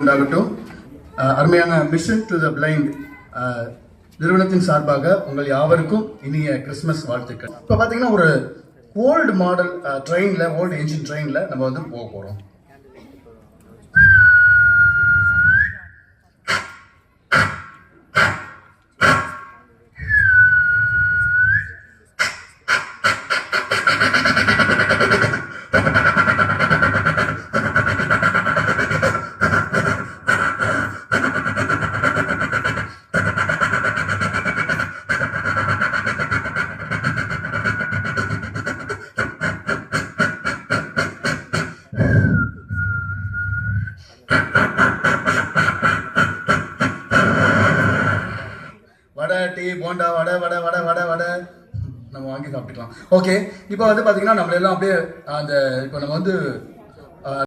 உண்டாகட்டும். அருமையான mission to the blind நிறுவனத்தின் சார்பாக உங்கள் யாவருக்கும் இனிய கிறிஸ்துமஸ் வாழ்த்துக்கள். இப்போ பார்த்தீங்கன்னா ஒரு ஓல்டு மாடல் ட்ரெயினில், ஓல்டு என்ஜின் ட்ரெயினில் நம்ம வந்து போக போகிறோம். வடை, டீ, போண்டா, வடை வடை வடை வடை வடை நம்ம வாங்கி சாப்பிட்டுக்கலாம். ஓகே, இப்போ வந்து பார்த்தீங்கன்னா நம்மளெல்லாம் அப்படியே அந்த இப்போ நம்ம வந்து